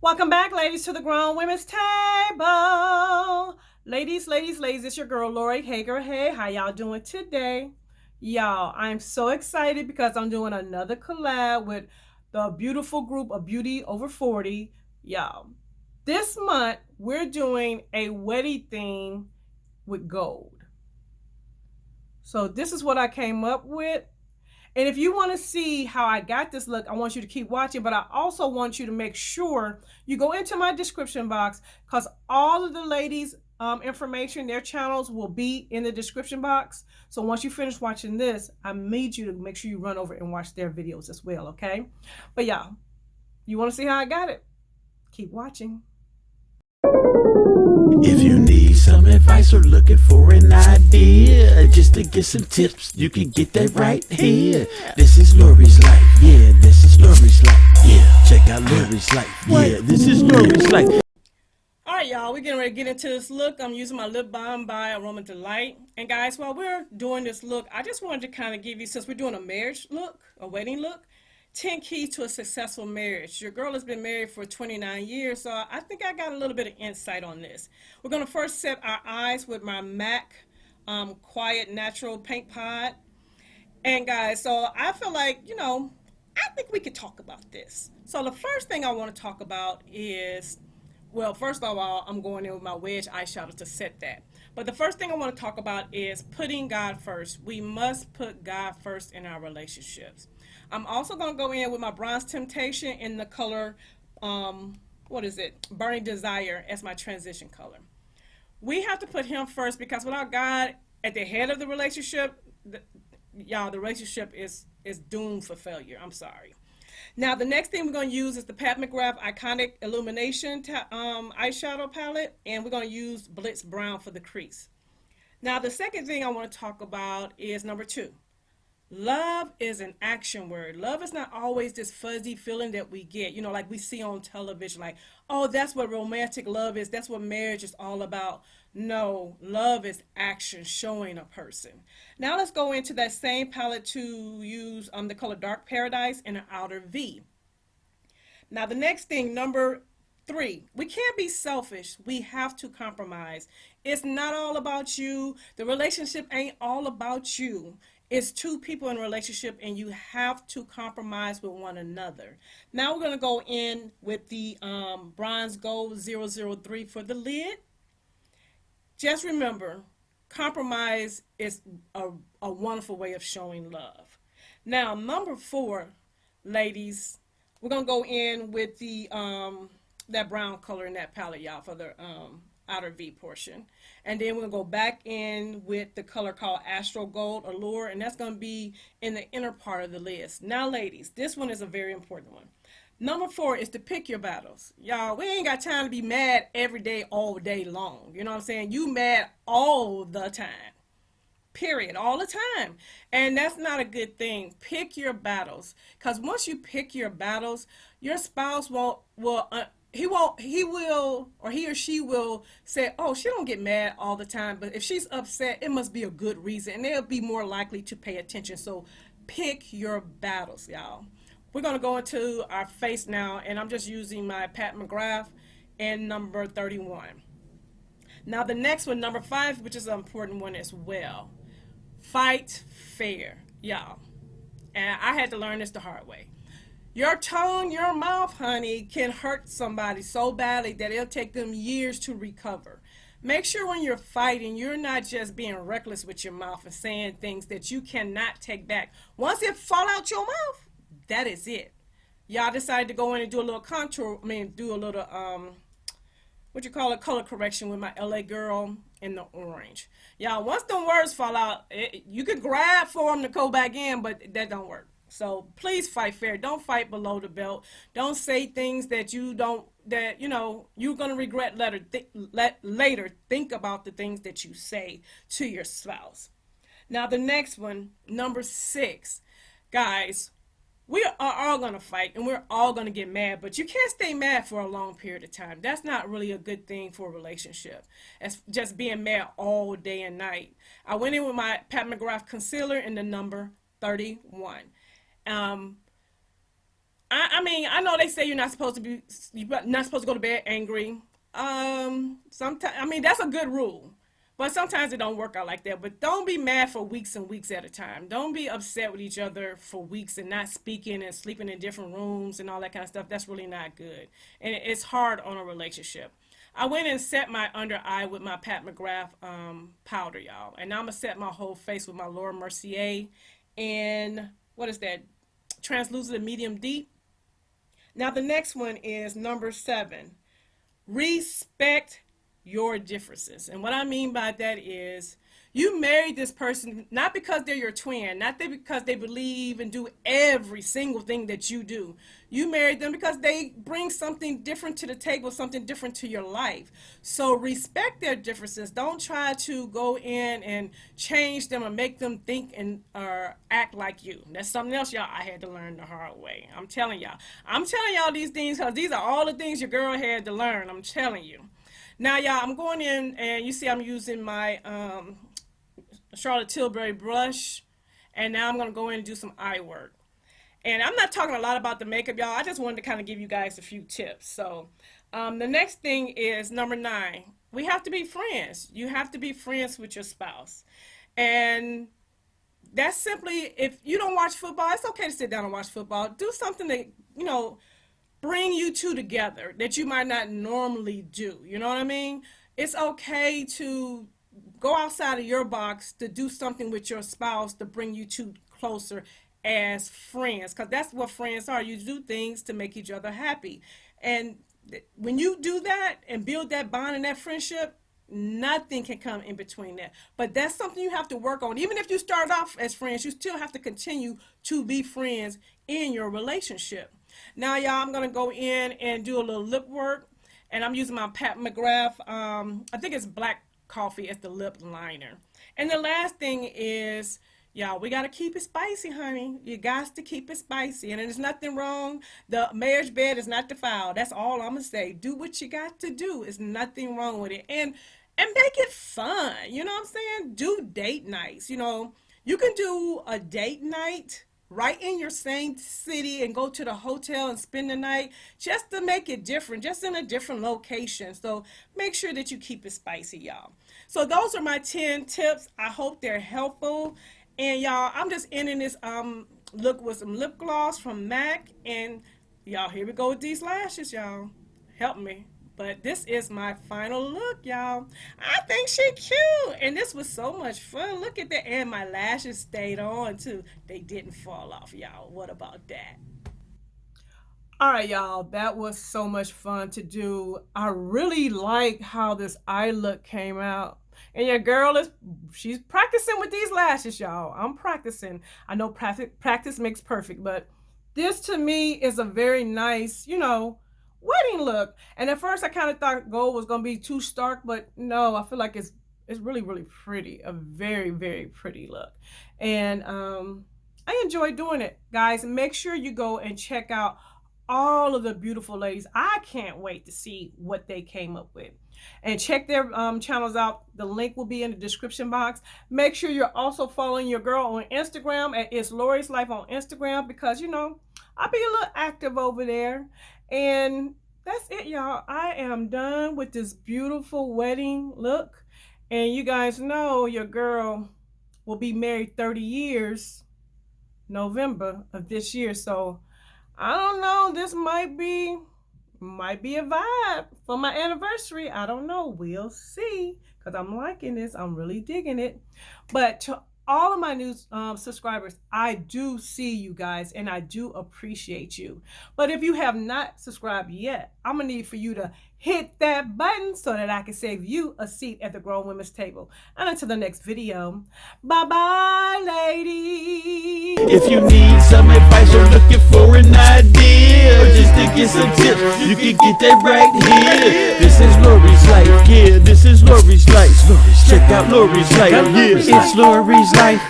Welcome back, ladies, to the Grown Women's Table. Ladies, it's your girl, Lori Hager. Hey, how y'all doing today? Y'all, I'm so excited because I'm doing another collab with the beautiful group of Beauty Over 40. Y'all, this month, we're doing a wedding theme with gold. So this is what I came up with. And if you want to see how I got this look, I want you to keep watching, but I also want you to make sure you go into my description box because all of the ladies' information, their channels will be in the description box. So once you finish watching this, I need you to make sure you run over and watch their videos as well, okay? But yeah, you want to see how I got it? Keep watching. If you need some advice or looking for an idea, just to get some tips, you can get that right here. This is Lori's life, yeah, this is Lori's life, yeah. Check out Lori's life, yeah, this is Lori's life. All right, y'all, we're getting ready to get into this look. I'm using my lip balm by Aroma Delight. And guys, while we're doing this look, I just wanted to kind of give you, since we're doing a marriage look, a wedding look, 10 keys to a successful marriage. Your girl has been married for 29 years, so I think I got a little bit of insight on this. We're going to first set our eyes with my MAC Quiet Natural Paint Pot. And guys, so I feel like, I think we could talk about this. So the first thing I want to talk about is, well, first of all, I'm going in with my wedge eyeshadow to set that. But the first thing I want to talk about is putting God first. We must put God first in our relationships. I'm also going to go in with my Bronze Temptation in the color, what is it? Burning Desire as my transition color. We have to put him first because without God at the head of the relationship, y'all, the relationship is doomed for failure. I'm sorry. Now, the next thing we're going to use is the Pat McGrath Iconic Illumination eyeshadow palette, and we're going to use Blitz Brown for the crease. Now, the second thing I want to talk about is number 2. Love is an action word. Love is not always this fuzzy feeling that we get, like we see on television, like, oh, that's what romantic love is. That's what marriage is all about. No, love is action, showing a person. Now let's go into that same palette to use the color Dark Paradise in an outer V. Now the next thing, number 3, we can't be selfish. We have to compromise. It's not all about you. The relationship ain't all about you. It's two people in a relationship and you have to compromise with one another. Now we're going to go in with the bronze gold 003 for the lid. Just remember, compromise is a wonderful way of showing love. Now, number 4, ladies, we're gonna go in with the that brown color in that palette, y'all, for the outer V portion, and then we're gonna go back in with the color called Astro Gold Allure, and that's gonna be in the inner part of the list. Now, ladies, this one is a very important one. Number 4 is to pick your battles. Y'all, we ain't got time to be mad every day, all day long. You know what I'm saying? You mad all the time. Period. All the time. And that's not a good thing. Pick your battles. Because once you pick your battles, your spouse he will, or he or she will say, oh, she don't get mad all the time, but if she's upset, it must be a good reason, and they'll be more likely to pay attention. So pick your battles, y'all. We're going to go into our face now, and I'm just using my Pat McGrath and number 31. Now the next one, number 5, which is an important one as well. Fight fair, y'all. And I had to learn this the hard way. Your tongue, your mouth, honey, can hurt somebody so badly that it'll take them years to recover. Make sure when you're fighting, you're not just being reckless with your mouth and saying things that you cannot take back. Once it fall out your mouth, that is it. Y'all decided to go in and do a little do a little what you call a color correction with my LA girl in the orange. Y'all, once them words fall out, you could grab for them to go back in, but that don't work. So please fight fair. Don't fight below the belt. Don't say things that you're gonna regret later. Think about the things that you say to your spouse. Now the next one, number 6, guys, we are all going to fight and we're all going to get mad, but you can't stay mad for a long period of time. That's not really a good thing for a relationship. It's just being mad all day and night. I went in with my Pat McGrath concealer in the number 31. Um, I mean, I know they say you're not supposed to go to bed angry. Sometimes, I mean, that's a good rule, but sometimes it don't work out like that. But don't be mad for weeks and weeks at a time. Don't be upset with each other for weeks and not speaking and sleeping in different rooms and all that kind of stuff. That's really not good, and it's hard on a relationship. I went and set my under eye with my Pat McGrath powder, y'all, and now I'm gonna set my whole face with my Laura Mercier and what is that? Translucent medium deep. Now the next one is number 7. Respect your differences. And what I mean by that is you married this person not because they're your twin, not because they believe and do every single thing that you do. You married them because they bring something different to the table, something different to your life. So respect their differences. Don't try to go in and change them or make them think and or act like you. That's something else, y'all, I had to learn the hard way. I'm telling y'all these things because these are all the things your girl had to learn. I'm telling you. Now, y'all, I'm going in and you see I'm using my Charlotte Tilbury brush, and now I'm going to go in and do some eye work. And I'm not talking a lot about the makeup, y'all. I just wanted to kind of give you guys a few tips. So the next thing is number 9. We have to be friends. You have to be friends with your spouse. And that's simply, if you don't watch football, it's okay to sit down and watch football. Do something that, bring you two together that you might not normally do. You know what I mean? It's okay to go outside of your box to do something with your spouse to bring you two closer as friends, because that's what friends are. You do things to make each other happy, and when you do that and build that bond and that friendship, nothing can come in between that. But that's something you have to work on. Even if you start off as friends, you still have to continue to be friends in your relationship. Now, y'all, I'm gonna go in and do a little lip work, and I'm using my Pat McGrath. I think it's black coffee as the lip liner. And the last thing is, y'all, we got to keep it spicy, honey. You got to keep it spicy. And there's nothing wrong. The marriage bed is not defiled. That's all I'm going to say. Do what you got to do. There's nothing wrong with it. And make it fun. You know what I'm saying? Do date nights. You can do a date night right in your same city and go to the hotel and spend the night just to make it different, just in a different location. So make sure that you keep it spicy, y'all. So those are my 10 tips. I hope they're helpful. And y'all, I'm just ending this look with some lip gloss from MAC. And y'all, here we go with these lashes, y'all. Help me. But this is my final look, y'all. I think she cute. And this was so much fun. Look at that. And my lashes stayed on, too. They didn't fall off, y'all. What about that? All right, y'all. That was so much fun to do. I really like how this eye look came out. And your girl she's practicing with these lashes, y'all. I'm practicing. I know practice makes perfect, but this to me is a very nice, wedding look. And at first I kind of thought gold was going to be too stark, but no, I feel like it's really, really pretty. A very, very pretty look. And I enjoy doing it. Guys, make sure you go and check out all of the beautiful ladies. I can't wait to see what they came up with. And check their channels out. The link will be in the description box. Make sure you're also following your girl on Instagram at It's Lori's Life on Instagram, because, I'll be a little active over there. And that's it, y'all. I am done with this beautiful wedding look. And you guys know your girl will be married 30 years November of this year. So I don't know, this might be a vibe for my anniversary. I don't know. We'll see, because I'm liking this. I'm really digging it. But to all of my new subscribers, I do see you guys, and I do appreciate you. But if you have not subscribed yet, I'm gonna need for you to hit that button so that I can save you a seat at the grown women's table. And until the next video, bye-bye, ladies. If you need some advice or looking for an idea, or just to get some tips, you can get that right here. This is Lori's Life, yeah, this is Lori's Life. Check out Lori's Life, yeah, it's Lori's Life.